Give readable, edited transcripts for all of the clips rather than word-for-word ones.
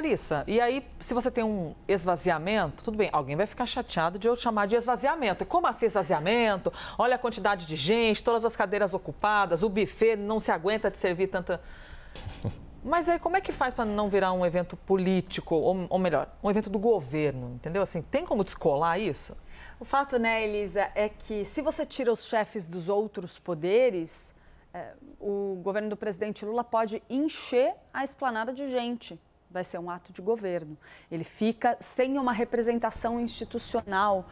Larissa, e aí, se você tem um esvaziamento, tudo bem, alguém vai ficar chateado de eu chamar de esvaziamento. Como assim esvaziamento? Olha a quantidade de gente, todas as cadeiras ocupadas, o buffet não se aguenta de servir tanta... Mas aí, como é que faz para não virar um evento político, ou melhor, um evento do governo, entendeu? Assim, tem como descolar isso? O fato, né, Elisa, é que se você tira os chefes dos outros poderes, o governo do presidente Lula pode encher a esplanada de gente. Vai ser um ato de governo. Ele fica sem uma representação institucional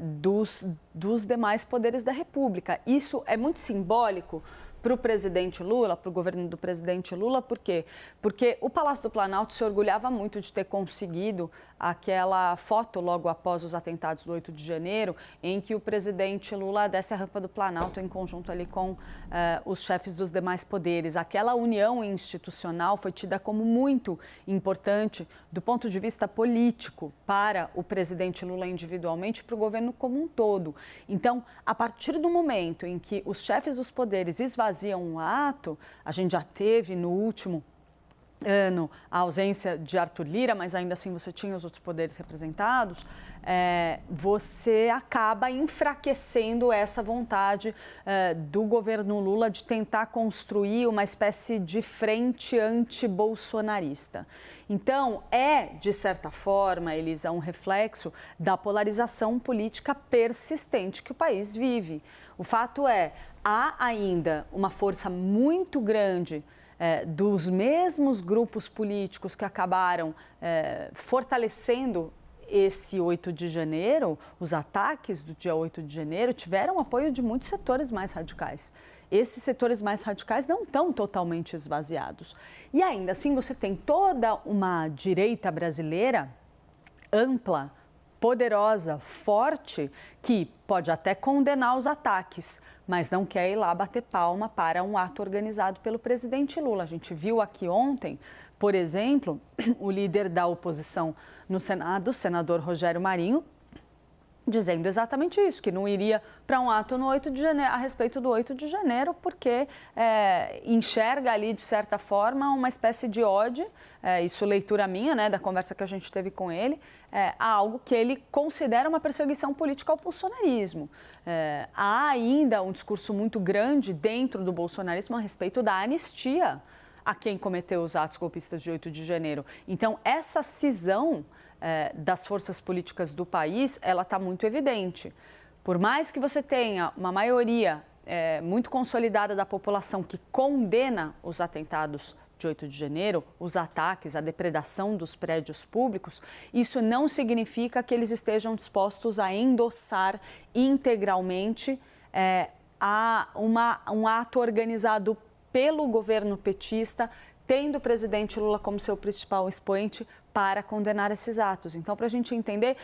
dos demais poderes da República. Isso é muito simbólico para o presidente Lula, para o governo do presidente Lula, por quê? Porque o Palácio do Planalto se orgulhava muito de ter conseguido aquela foto logo após os atentados do 8 de janeiro, em que o presidente Lula desce a rampa do Planalto em conjunto ali com os chefes dos demais poderes. Aquela união institucional foi tida como muito importante do ponto de vista político para o presidente Lula individualmente e para o governo como um todo. Então, a partir do momento em que os chefes dos poderes esvaziam um ato, a gente já teve no último ano a ausência de Arthur Lira, mas ainda assim você tinha os outros poderes representados, você acaba enfraquecendo essa vontade do governo Lula de tentar construir uma espécie de frente anti-bolsonarista. Então, de certa forma, Elisa, um reflexo da polarização política persistente que o país vive. O fato há ainda uma força muito grande dos mesmos grupos políticos que acabaram fortalecendo esse 8 de janeiro, os ataques do dia 8 de janeiro tiveram apoio de muitos setores mais radicais. Esses setores mais radicais não estão totalmente esvaziados. E ainda assim você tem toda uma direita brasileira ampla, poderosa, forte, que pode até condenar os ataques, mas não quer ir lá bater palma para um ato organizado pelo presidente Lula. A gente viu aqui ontem, por exemplo, o líder da oposição no Senado, o senador Rogério Marinho, dizendo exatamente isso, que não iria para um ato no 8 de janeiro, a respeito do 8 de janeiro, porque enxerga ali, de certa forma, uma espécie de ódio, isso leitura minha, né, da conversa que a gente teve com ele, a algo que ele considera uma perseguição política ao bolsonarismo. Há ainda um discurso muito grande dentro do bolsonarismo a respeito da anistia a quem cometeu os atos golpistas de 8 de janeiro. Então, essa cisão das forças políticas do país, ela está muito evidente. Por mais que você tenha uma maioria muito consolidada da população que condena os atentados de 8 de janeiro, os ataques, a depredação dos prédios públicos, isso não significa que eles estejam dispostos a endossar integralmente um ato organizado pelo governo petista, tendo o presidente Lula como seu principal expoente para condenar esses atos. Então, para a gente entender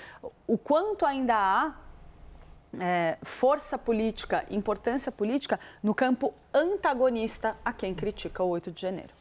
o quanto ainda há força política, importância política no campo antagonista a quem critica o 8 de janeiro.